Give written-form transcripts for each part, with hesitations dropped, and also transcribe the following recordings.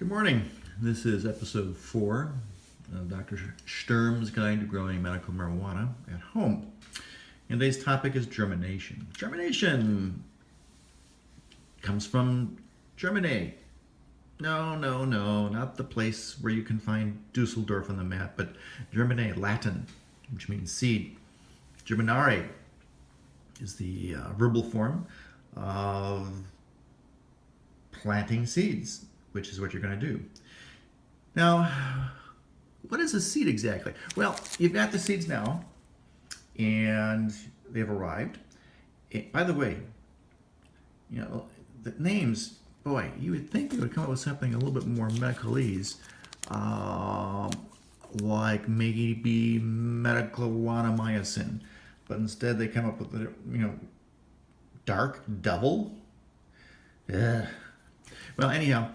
Good morning. This is episode 4 of Doctor Stuurm's Guide to Growing Medical Marijuana at Home. And today's topic is germination. Germination comes from germinate. No, not the place where you can find Dusseldorf on the map, but germinate, Latin, which means seed. Germinare is the verbal form of planting seeds, which is what you're going to do. Now, what is a seed exactly? Well, you've got the seeds now, and they've arrived. By the way, the names, boy, you would think they would come up with something a little bit more medicalese, like maybe medicaluana myosin, but instead they come up with, dark devil. Ugh. Well, anyhow,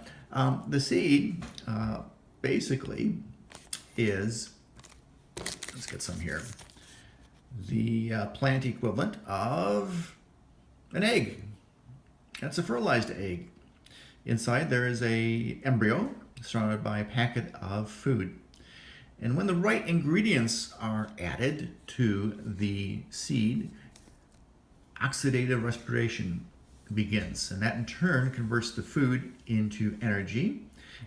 the seed basically is, let's get some here, the plant equivalent of an egg. That's a fertilized egg. Inside there is a embryo surrounded by a packet of food. And when the right ingredients are added to the seed, oxidative respiration begins, and that in turn converts the food into energy,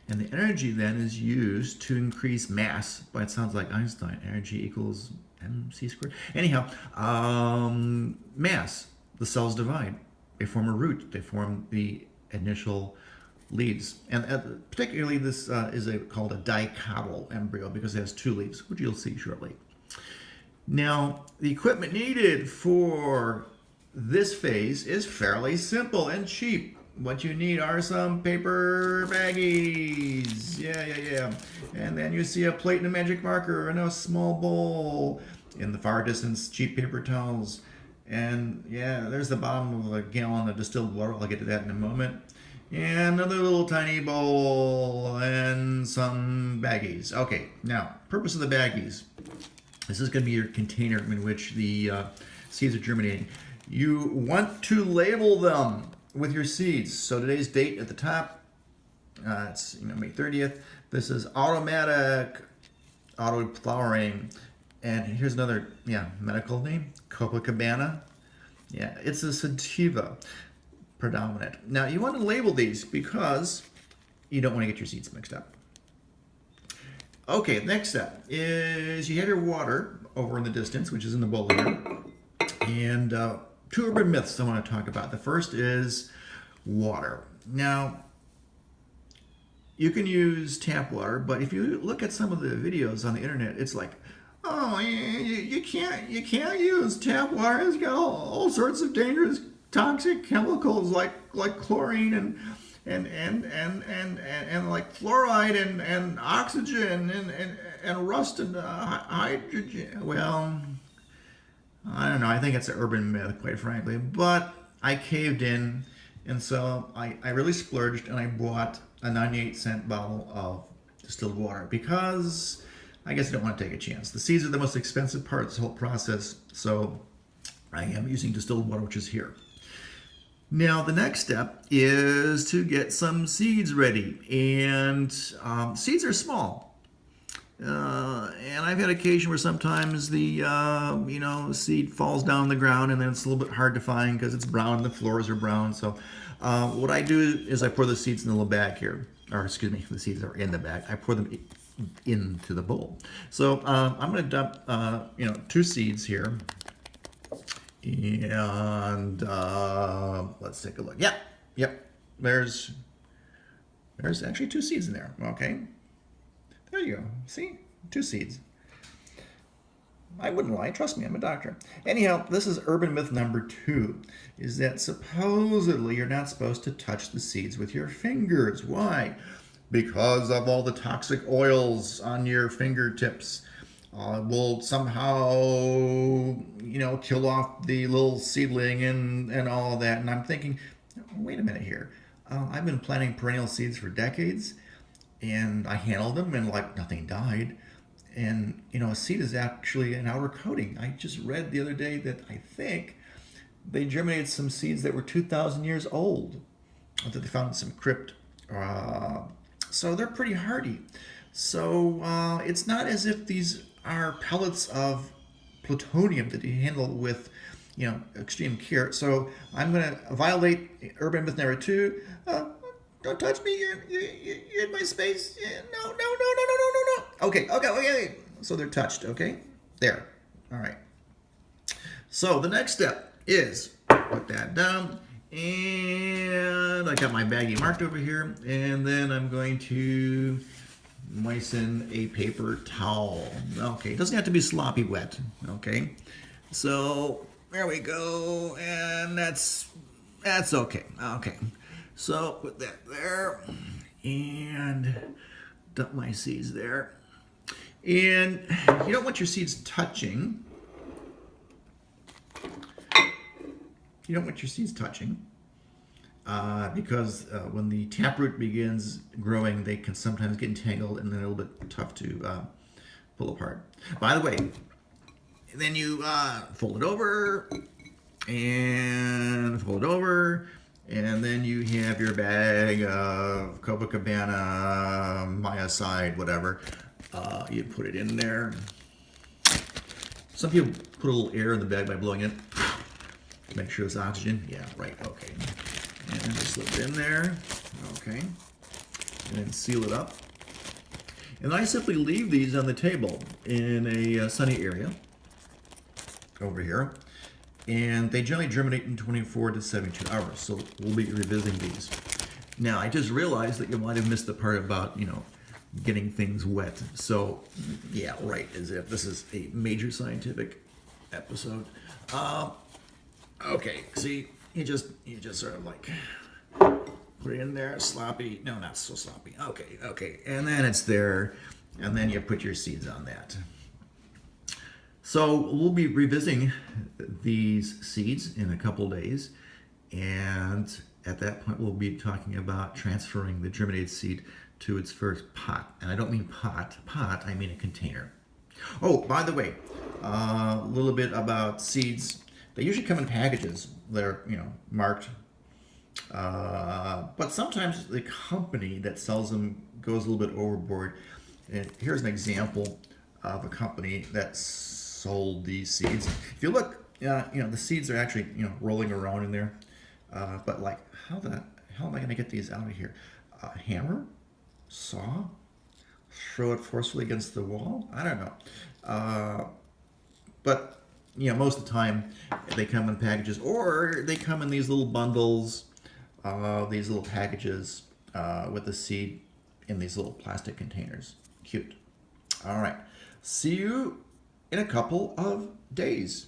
and the energy then is used to increase mass. But it sounds like Einstein, energy equals mc squared. Anyhow, mass, the cells divide, they form a root, they form the initial leaves, and particularly this is called a dicotyl embryo because it has 2 leaves, which you'll see shortly. Now, the equipment needed for this phase is fairly simple and cheap. What you need are some paper baggies. Yeah. And then you see a plate and a magic marker and a small bowl. In the far distance, cheap paper towels. And yeah, there's the bottom of a gallon of distilled water. I'll get to that in a moment. And another little tiny bowl and some baggies. Okay, now, purpose of the baggies. This is going to be your container in which the seeds are germinating. You want to label them with your seeds. So today's date at the top, it's May 30th. This is automatic auto flowering. And here's another, medical name, Copacabana. Yeah, it's a sativa predominant. Now you want to label these because you don't want to get your seeds mixed up. Okay, next step is you have your water over in the distance, which is in the bowl here. And 2 urban myths I want to talk about. The first is water. Now, you can use tap water, but if you look at some of the videos on the internet, it's like, oh, you can't use tap water. It's got all sorts of dangerous toxic chemicals like chlorine and like fluoride and oxygen and rust and hydrogen. Well, I don't know. I think it's an urban myth, quite frankly. But I caved in, and so I really splurged, and I bought a 98-cent bottle of distilled water because I guess I don't want to take a chance. The seeds are the most expensive part of this whole process, so I am using distilled water, which is here. Now, the next step is to get some seeds ready, and seeds are small. And I've had occasion where sometimes the seed falls down the ground and then it's a little bit hard to find because it's brown, the floors are brown. So what I do is I pour the seeds in a little bag here, or excuse me, the seeds are in the bag. I pour them into the bowl. So I'm going to dump 2 seeds here, and let's take a look. Yep. There's actually 2 seeds in there. Okay. There you go. See? 2 seeds. I wouldn't lie. Trust me, I'm a doctor. Anyhow, this is urban myth number 2, is that supposedly you're not supposed to touch the seeds with your fingers. Why? Because of all the toxic oils on your fingertips. Will somehow, kill off the little seedling and all of that. And I'm thinking, wait a minute here. I've been planting perennial seeds for decades. And I handled them and like nothing died. And a seed is actually an outer coating. I just read the other day that I think they germinated some seeds that were 2,000 years old that they found in some crypt So they're pretty hardy. So it's not as if these are pellets of plutonium that you handle with, extreme care. So I'm going to violate urban myth number 2. Don't touch me. You're in my space. No, no, no, no, no, no, no, no. Okay. So they're touched. Okay, there. All right. So the next step is put that down, and I got my baggie marked over here, and then I'm going to moisten a paper towel. Okay, it doesn't have to be sloppy wet. Okay, so there we go, and that's okay. Okay, so put that there, and dump my seeds there. And you don't want your seeds touching. You don't want your seeds touching because when the taproot begins growing, they can sometimes get entangled and they're a little bit tough to pull apart. By the way, then you fold it over and fold it over, and then you have your bag of Copacabana, Myocide, whatever. You put it in there. Some people put a little air in the bag by blowing it. Make sure it's oxygen. Yeah, right. Okay. And just slip it in there. Okay. And then seal it up. And I simply leave these on the table in a sunny area over here. And they generally germinate in 24 to 72 hours. So we'll be revisiting these. Now, I just realized that you might have missed the part about, getting things wet. So, yeah, right, as if this is a major scientific episode. Okay, see, you just sort of like put it in there, sloppy. No, not so sloppy. Okay, and then it's there, and then you put your seeds on that. So we'll be revisiting these seeds in a couple days, and at that point we'll be talking about transferring the germinated seed to its first pot. And I don't mean pot, I mean a container. Oh, by the way, a little bit about seeds. They usually come in packages. They're, marked. But sometimes the company that sells them goes a little bit overboard. And here's an example of a company that sold these seeds. If you look, the seeds are actually, rolling around in there. But like, how the hell am I going to get these out of here? Hammer? Saw? Throw it forcefully against the wall? I don't know. But most of the time they come in packages, or they come in these little bundles, these little packages with the seed in these little plastic containers. Cute. All right. See you in a couple of days.